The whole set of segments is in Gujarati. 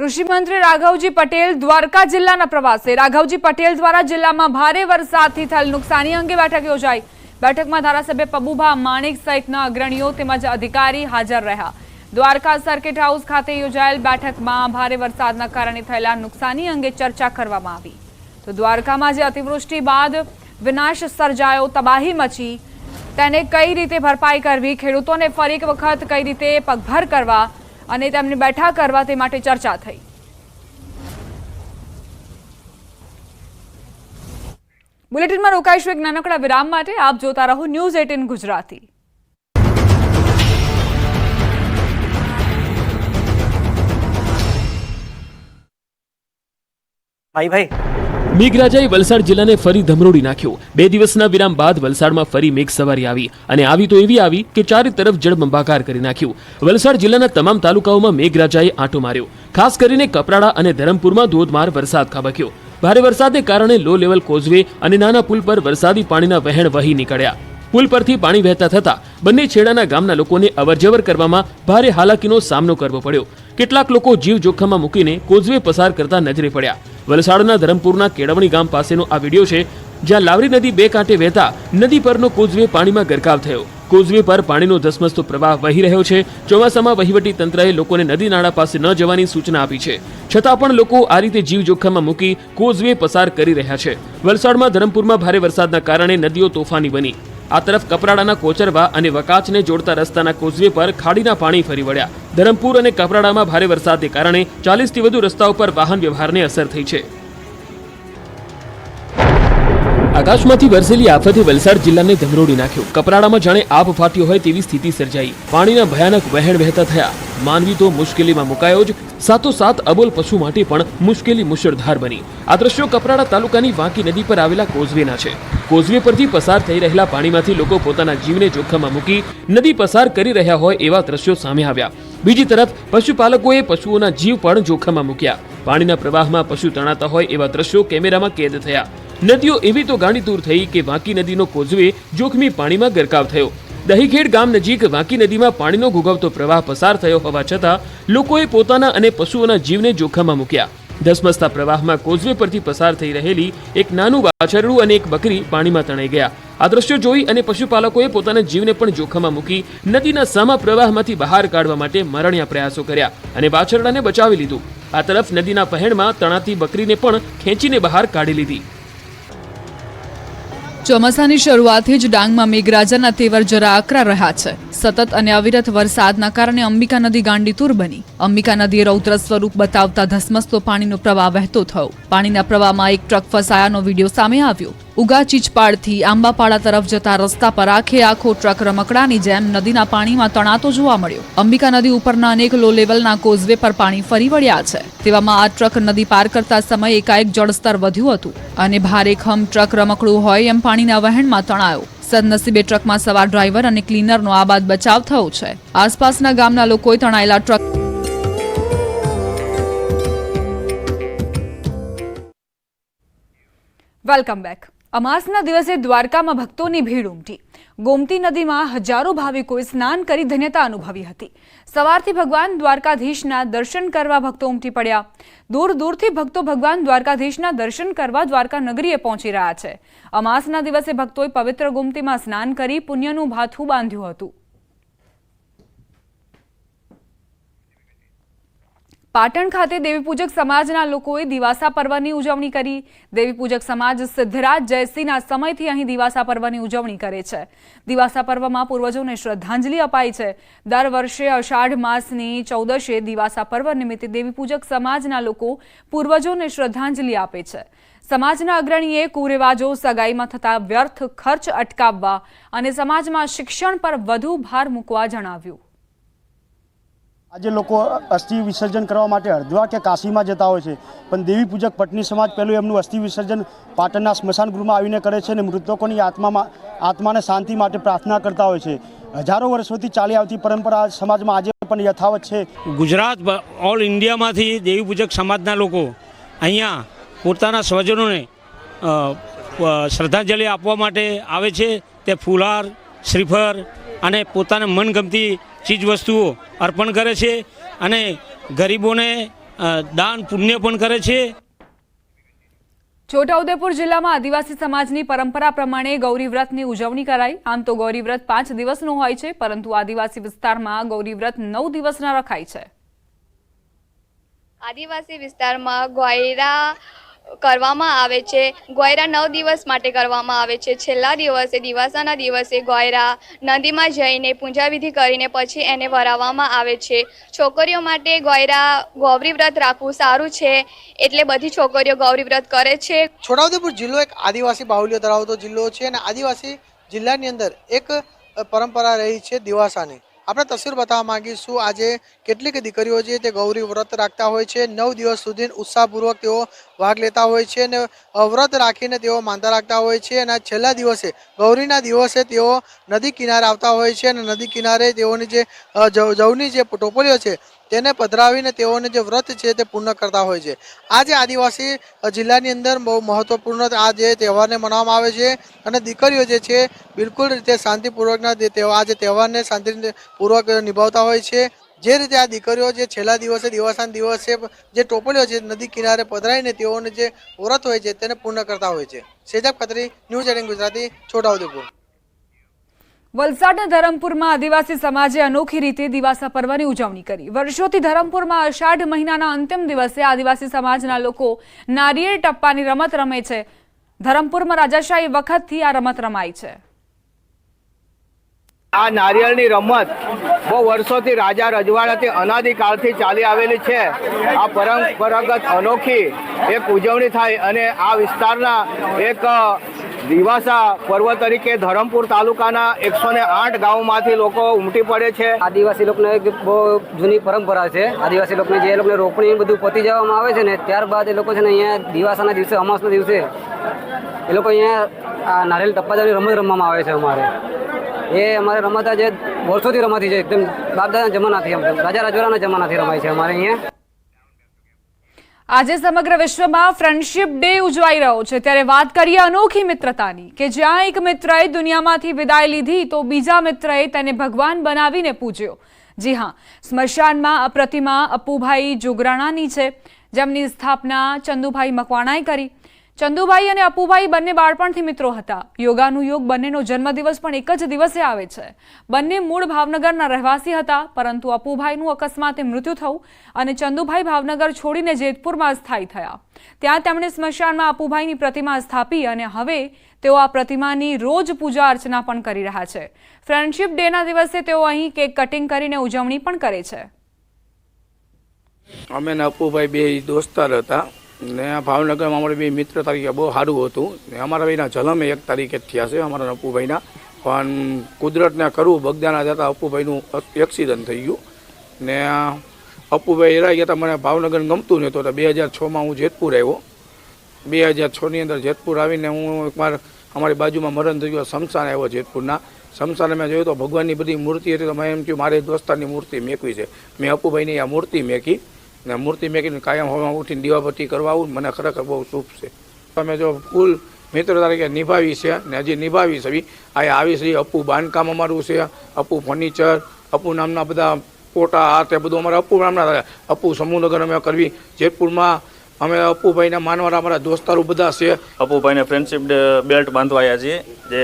કૃષિ મંત્રી રાઘવજી પટેલ દ્વારકા જિલ્લાના પ્રવાસે। રાઘવજી પટેલ દ્વારા જિલ્લામાં ભારે વરસાદથી થયેલ નુકસાની અંગે બેઠક યોજાઈ। બેઠકમાં ધારાસભ્ય પબુભા માણેક સહિતના અગ્રણીઓ તેમજ અધિકારી હાજર રહ્યા। દ્વારકા સર્કિટ હાઉસ ખાતે યોજાયેલ બેઠકમાં ભારે વરસાદના કારણે થયેલા નુકસાની અંગે ચર્ચા કરવામાં આવી। તો દ્વારકામાં જે અતિવૃષ્ટિ બાદ વિનાશ સર્જાયો, તબાહી મચી, તેને કઈ રીતે ભરપાઈ કરવી, ખેડૂતોને ફરી એક વખત કઈ રીતે પગભર કરવા અને તેમને બેઠા કરવા તે માટે ચર્ચા થઈ। બુલેટિનમાં રોકાઈશું એક નાનકડા વિરામ માટે। આપ જોતા રહો ન્યૂઝ 18 ગુજરાતી। ભાઈ મેઘરાજાએ વલસાડ જિલ્લાને ફરી ધમરોડી નાખ્યો। 2 દિવસના વિરામ બાદ વલસાડમાં ફરી મેઘ સવારી આવી અને આવી તો એવી આવી કે ચારે તરફ જળબંબાકાર કરી નાખ્યું। વલસાડ જિલ્લાના તમામ તાલુકાઓમાં મેઘરાજાએ આંટો માર્યો। ખાસ કરીને કપરાડા અને ધરમપુરમાં ધોધમાર વરસાદ ખાબક્યો। ભારે વરસાદને કારણે લો લેવલ કોઝવે અને નાના પુલ પર વરસાદી પાણીના વહેણ વહી નીકળ્યા। પુલ પરથી પાણી વહેતા થતા બંને છેડાના ગામના લોકોને અવરજવર કરવામાં ભારે હાલાકીનો સામનો કરવો પડ્યો। કેટલાક લોકો જીવ જોખમમાં મૂકીને કોઝવે પસાર કરતા નજરે પડ્યા। વલસાડના ધરમપુરના કેળવણી ગામ પાસેનો આ વિડીયો છે, જ્યાં લાવરી નદી બે કાંઠે વહેતા નદી પરનો કોઝવે પાણીમાં ગરકાવ થયો। કોઝવે પર પાણીનો ધસમસતો પ્રવાહ વહી રહ્યો છે। ચોમાસામાં વહીવટી તંત્રએ લોકોને નદી નાળા પાસે ન જવાની સૂચના આપી છે, છતાં પણ લોકો આ રીતે જીવ જોખમમાં મૂકી કોઝવે પસાર કરી રહ્યા છે। વલસાડમાં ધરમપુરમાં ભારે વરસાદના કારણે નદીઓ તોફાની બની। આ તરફ કપરાડાના કોચરવા અને વકાચને જોડતા રસ્તાના કોઝવે પર ખાડીના પાણી ફરી વળ્યા। ધરમપુર અને કપરાડામાં ભારે વરસાદને કારણે 40થી વધુ રસ્તાઓ પર વાહન વ્યવહારને અસર થઈ છે। આકાશમાંથી વરસેલી આફતે વલસાડ જિલ્લાને ધમરોડી નાખ્યો। કપરાડામાં જાણે આબ ફાટ્યો હોય તેવી સ્થિતિ સર્જાઈ। પાણીના ભયાનક વહેણ વહેતા થયા। માનવી તો મુશ્કેલીમાં મુકાયો જ, સાથોસાથ અબોલ પશુ માટે પણ મુશ્કેલી મુશળધાર બની। આ દ્રશ્યો કપરાડા તાલુકાની વાંકી નદી પર આવેલા કોઝવેના છે। કોઝવે પરથી પસાર થઈ રહેલા પાણીમાંથી લોકો પોતાના જીવને જોખમમાં મૂકી નદી પસાર કરી રહ્યા હોય એવા દ્રશ્યો સામે આવ્યા। બીજી તરફ પશુપાલકોએ પશુઓના જીવ પણ જોખમમાં મૂક્યા। પાણીના પ્રવાહમાં પશુ તણાતા હોય એવા દ્રશ્યો કેમેરામાં કેદ થયા। નદીઓ એવી તો ગાંડીતુર થઈ કે વાંકી નદીનો કોઝવે જોખમી પાણીમાં ગરકાવ થયો। દહીખેડ ગામ નજીક વાંકી નદીમાં પાણીનો ઘૂઘવતો પ્રવાહ પસાર થયો હોવા છતાં લોકોએ પોતાના અને પશુઓના જીવને જોખમમાં મૂક્યા। ધસમસતા પ્રવાહમાં કોઝવે પરથી પસાર થઈ રહેલી એક નાનું વાછરડું અને એક બકરી પાણીમાં તણાઈ ગયા। આ દ્રશ્યો જોઈ અને પશુપાલકોએ પોતાના જીવને પણ જોખમમાં મૂકી નદીના સામા પ્રવાહમાંથી બહાર કાઢવા માટે મરણિયા પ્રયાસો કર્યા અને વાછરડાને બચાવી લીધું। આ તરફ નદીના પહેણમાં તણાતી બકરીને પણ ખેંચીને બહાર કાઢી લીધી। ચોમાસાની શરૂઆતથી જ ડાંગમાં મેઘરાજાના તેવર જરા આકરા રહ્યા છે। સતત અને અવિરત વરસાદના કારણે અંબિકા નદી ગાંડીતુર બની। અંબિકા નદીએ રૌદ્ર સ્વરૂપ બતાવતા ધસમસતો પાણીનો પ્રવાહ વહેતો થયો। પાણીના પ્રવાહમાં એક ટ્રક ફસાયાનો વિડીયો સામે આવ્યો। ઉગા ચીચપાડથી આંબાપાડા તરફ જતા રસ્તા પર આખો ટ્રક રમકડાની જેમ નદીના પાણીમાં તણાતો જોવા મળ્યો। અંબિકા નદી ઉપરના અનેક લો લેવલના કોઝવે પર પાણી ફરી વળ્યા છે। તેવામાં આ ટ્રક નદી પાર કરતા સમયે એકાએક જળસ્તર વધ્યું હતું અને ભારે ખમ ટ્રક રમકડું હોય એમ પાણીના વહેણમાં તણાયો। સદનસીબે ટ્રકમાં સવાર ડ્રાઈવર અને ક્લીનરનો આબાદ બચાવ થયો છે। આસપાસના ગામના લોકોએ તણાયેલા ટ્રક વેલકમ બેક। અમાસના દિવસે દ્વારકામાં ભક્તોની ભીડ ઉમટી। ગોમતી નદીમાં હજારો ભાવિકોએ સ્નાન કરી ધન્યતા અનુભવી હતી। સવારથી ભગવાન દ્વારકાધીશના દર્શન કરવા ભક્તો ઉમટી પડ્યા। દૂર દૂરથી ભક્તો ભગવાન દ્વારકાધીશના દર્શન કરવા દ્વારકા નગરીએ પહોંચી રહ્યા છે। અમાસના દિવસે ભક્તોએ પવિત્ર ગોમતીમાં સ્નાન કરી પુણ્યનું ભાથું બાંધ્યું હતું। પાટણ ખાતે દેવીપૂજક સમાજના લોકોએ દિવાસા પર્વની ઉજવણી કરી। દેવીપૂજક સમાજ સિદ્ધરાજ જયસિંહના સમયથી અહીં દિવાસા પર્વની ઉજવણી કરે છે। દિવાસા પર્વમાં પૂર્વજોને શ્રદ્ધાંજલિ અપાય છે। દર વર્ષે અષાઢ માસની 14સે દિવાસા પર્વ નિમિત્તે દેવીપૂજક સમાજના લોકો પૂર્વજોને શ્રદ્ધાંજલિ આપે છે। સમાજના અગ્રણીએ કુરિવાજો સગાઈમાં થતા વ્યર્થ ખર્ચ અટકાવવા અને સમાજમાં શિક્ષણ પર વધુ ભાર મૂકવા જણાવ્યું। આજે લોકો અસ્થિ વિસર્જન કરવા માટે હરિદ્વાર કે કાશીમાં જતા હોય છે, પણ દેવી પૂજક પટની સમાજ પહેલું એમનું અસ્થિ વિસર્જન પાટણના સ્મશાન ગૃહમાં આવીને કરે છે અને મૃતકોની આત્માને શાંતિ માટે પ્રાર્થના કરતા હોય છે। હજારો વર્ષોથી ચાલી આવતી પરંપરા સમાજમાં આજે પણ યથાવત છે। ગુજરાત ઓલ ઇન્ડિયામાંથી દેવી પૂજક સમાજના લોકો અહીંયા પોતાના સ્વજનોને શ્રદ્ધાંજલિ આપવા માટે આવે છે। તે ફૂલહાર, શ્રીફળ અને પોતાને મનગમતી ચીજ વસ્તુઓ અર્પણ કરે છે અને ગરીબોને દાન પુણ્ય પણ કરે છે. છોટાઉદેપુર જિલ્લામાં આદિવાસી સમાજની પરંપરા પ્રમાણે ગૌરી વ્રતની ઉજવણી કરાઈ. આમ તો ગૌરી વ્રત 5 દિવસનું હોય છે, પરંતુ આદિવાસી વિસ્તારમાં ગૌરી વ્રત 9 દિવસના રખાય છે. આદિવાસી વિસ્તારમાં ગોયરા કરવામાં આવે છે. ગોયરા 9 દિવસ માટે કરવામાં આવે છે. છેલ્લા દિવસે દિવાસાના દિવસે ગોયરા નદીમાં જઈને પૂજાવિધિ કરીને પછી એને વરાવવામાં આવે છે. છોકરીઓ માટે ગોયરા ગૌરી વ્રત રાખવું સારું છે, એટલે બધી છોકરીઓ ગૌરી વ્રત કરે છે. છોટાઉદેપુર જિલ્લો એક આદિવાસી બાહુલ્ય ધરાવતો જિલ્લો છે અને આદિવાસી જિલ્લાની અંદર એક પરંપરા રહી છે દિવાસાની. આપણે તસવીર બતાવવા માંગીશું. આજે કેટલીક દીકરીઓ છે તે ગૌરી વ્રત રાખતા હોય છે. 9 દિવસ સુધી ઉત્સાહપૂર્વક તેઓ ભાગ લેતા હોય છે અને વ્રત રાખીને તેઓ માનતા રાખતા હોય છે. અને છેલ્લા દિવસે ગૌરીના દિવસે તેઓ નદી કિનારે આવતા હોય છે અને નદી કિનારે તેઓની જે જવની જે ટોપલીઓ છે તેને પધરાવીને તેઓને જે વ્રત છે તે પૂર્ણ કરતા હોય છે. આ જે આદિવાસી જિલ્લાની અંદર બહુ મહત્વપૂર્ણ આ જે તહેવારને મનાવવામાં આવે છે અને દીકરીઓ જે છે બિલકુલ રીતે શાંતિપૂર્વકના આ જે તહેવારને શાંતિપૂર્વક નિભાવતા હોય છે. જે રીતે આ દીકરીઓ જે છેલ્લા દિવસે દિવાસાના દિવસે જે ટોપલીઓ છે નદી કિનારે પધરાવીને તેઓને જે વ્રત હોય છે તેને પૂર્ણ કરતા હોય છે. સેજબ ખત્રી, ન્યૂઝ 18 ગુજરાતી, છોટાઉદેપુર. વલસાડના ધરમપુરમાં આદિવાસી સમાજે અનોખી રીતે દિવાસા પર્વની ઉજવણી કરી. વર્ષોથી ધરમપુરમાં અષાઢ મહિનાના અંતિમ દિવસે આદિવાસી સમાજના લોકો નારિયેળ ટપ્પાની રમત રમે છે. ધરમપુરમાં રાજાશાહી વખતથી આ રમત રમાય છે. આ નારિયેળની રમત બહુ વર્ષોથી રાજા રજવાડાથી અનાદિકાળથી ચાલી આવેલી છે. આ પરંપરાગત અનોખી એક ઉજવણી થાય અને આ વિસ્તારના એક દિવાસા પર્વ તરીકે ધરમપુર તાલુકાના 108 ગામોમાંથી લોકો ઉમટી પડે છે. આદિવાસી લોકોને એક બહુ જૂની પરંપરા છે. આદિવાસી લોકોને જે લોકોને રોપણી બધું પતી જવામાં આવે છે ને ત્યારબાદ એ લોકો છે ને અહીંયા દિવાસાના દિવસે અમાસના દિવસે એ લોકો અહીંયા નારિયેળ ટપ્પા રમત રમવામાં આવે છે. અમારે અમારે રમત જે વર્ષોથી રમાતી છે, એકદમ દાદાના જમાનાથી, રાજા રજવાડાના જમાનાથી રમાય છે અમારે અહીંયા. આજે સમગ્ર વિશ્વમાં ફ્રેન્ડશિપ ડે ઉજવાઈ રહ્યો છે, ત્યારે વાત કરીએ અનોખી મિત્રતાની કે જ્યાં એક મિત્રએ દુનિયામાંથી વિદાય લીધી તો બીજા મિત્રએ તેને ભગવાન બનાવીને પૂજ્યો. જી હા, સ્મશાનમાં આ પ્રતિમા અપ્પુભાઈ જોગરાણાની છે, જેમની સ્થાપના ચંદુભાઈ મકવાણાએ કરી. ચંદુભાઈ અને અપ્પુભાઈ બંને બાળપણથી મિત્રો હતા. યોગાનુયોગ બંનેનો જન્મદિવસ પણ એક જ દિવસે આવે છે. બંને મૂળ ભાવનગરના રહેવાસી હતા, પરંતુ અપ્પુભાઈનું અકસ્માતે મૃત્યુ થયું અને ચંદુભાઈ ભાવનગર છોડીને જેતપુરમાં સ્થાયી થયા. ત્યાં તેમણે સ્મશાનમાં અપ્પુભાઈની પ્રતિમા સ્થાપી અને હવે તેઓ આ પ્રતિમાની રોજ પૂજા અર્ચના પણ કરી રહ્યા છે. ફ્રેન્ડશિપ ડેના દિવસે તેઓ અહીં કેક કટિંગ કરીને ઉજવણી પણ કરે છે. અમે ને અપ્પુભાઈ બે દોસ્તાર હતા ને ભાવનગરમાં અમારે બે મિત્ર તરીકે બહુ સારું હતું ને અમારા બેના જન્મ 1 તારીખે જ થયા છે અમારા અપ્પુભાઈના. પણ કુદરતને કરવું બગદાના જતાં અપ્પુભાઈનું એક્સિડન્ટ થઈ ગયું ને અપ્પુભાઈ હેરાઈ ગયા હતા. મને ભાવનગર ગમતું નહોતું તો 2006માં હું જેતપુર આવ્યો. 2006ની અંદર જેતપુર આવીને હું એકવાર અમારી બાજુમાં મરણ થઈ ગયો, શમશાન આવ્યો જેતપુરના. શમશાને મેં જોયું તો ભગવાનની બધી મૂર્તિ હતી તો મેં એમ થયું મારે દોસ્તારની મૂર્તિ મેકવી છે. મેં અપ્પુભાઈની આ મૂર્તિ મેકી ને મૂર્તિ મેકીને કાયમ હવામાં ઉઠીને દીવાબત્તી કરવા આવું મને ખરેખર બહુ શુભ છે. તમે જો કુલ મિત્ર તરીકે નિભાવી છે ને હજી નિભાવી છે. આ આવી છે અપ્પુ બાંધકામ અમારું છે, અપ્પુ ફર્નિચર, અપ્પુ નામના બધા પોટા આ તે બધું અમારા અપ્પુ નામના. અપ્પુ સમૂહનગર અમે કરવી જેતપુરમાં અમે અપ્પુભાઈના માનવાના અમારા દોસ્તારો બધા છે. અપ્પુભાઈને ફ્રેન્ડશિપ બેલ્ટ બાંધવાયા છીએ. જે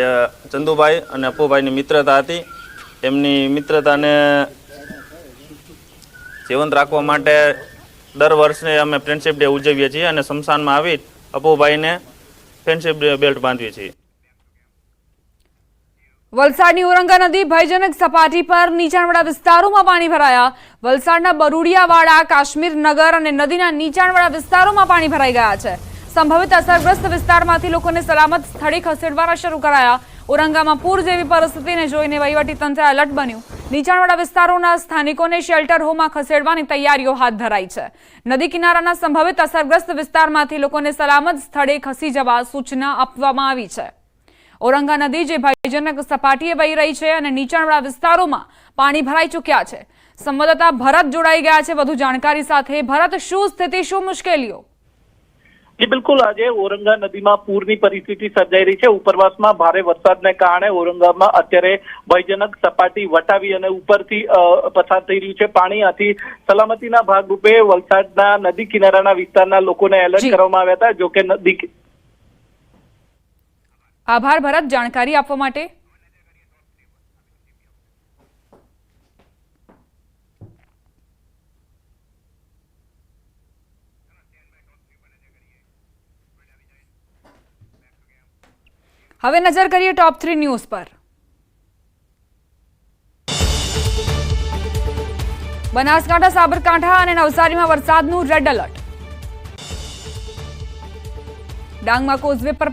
ચંદુભાઈ અને અપ્પુભાઈની મિત્રતા હતી, એમની મિત્રતાને જીવંત રાખવા માટે દર વર્ષે અમે ફ્રેન્ડશિપ ડે ઉજવીએ છીએ અને શમશાનમાં આવી અપ્પુભાઈને ફ્રેન્ડશિપ ડે બેલ્ટ બાંધીએ છીએ. વલસાડની ઓરંગા નદી ભયજનક સપાટી પર નીચાણવાળા વિસ્તારોમાં પાણી ભરાયા. વલસાડના બરુડિયાવાડા, કાશ્મીર નગર અને નદીના નીચાણવાળા વિસ્તારોમાં પાણી ભરાઈ ગયા છે. સંભવિત અસરગ્રસ્ત વિસ્તારમાંથી લોકોને સલામત સ્થળે ખસેડવાના શરૂ કરાયા. ઓરંગામાં પૂર જેવી પરિસ્થિતિને જોઈને વહીવટીતંત્ર એલર્ટ બન્યું. નીચાણવાળા વિસ્તારોના સ્થાનિકોને શેલ્ટર હોમમાં ખસેડવાની તૈયારીઓ હાથ ધરાઈ છે. નદી કિનારાના સંભવિત અસરગ્રસ્ત વિસ્તારમાંથી લોકોને સલામત સ્થળે ખસી જવા સૂચના આપવામાં આવી છે. ઓરંગા નદી જે ભયજનક સપાટીએ વહી રહી છે અને નીચાણવાળા વિસ્તારોમાં પાણી ભરાઈ ચૂક્યા છે. સંવાદદાતા ભરત જોડાઈ ગયા છે વધુ જાણકારી સાથે. ભરત, શું સ્થિતિ, શું મુશ્કેલીઓ? જી બિલકુલ, આજે ઔરંગા નદીમાં પૂરની પરિસ્થિતિ સર્જાઈ રહી છે. ઉપરવાસમાં ભારે વરસાદને કારણે ઔરંગામાં અત્યારે ભયજનક સપાટી વટાવી અને ઉપરથી પસાર થઈ રહ્યું છે પાણી. આથી સલામતીના ભાગરૂપે વલસાડના નદી કિનારાના વિસ્તારના લોકોને એલર્ટ કરવામાં આવ્યા હતા. જોકે નદી આભાર ભરત જાણકારી આપવા માટે. હવે નજર કરીએ ટોપ 3 ન્યૂઝ પર. બનાસકાંઠા, સાબરકાંઠા અને નવસારીમાં વરસાદનું રેડ એલર્ટ. ડાંગમાં કોઝવે પર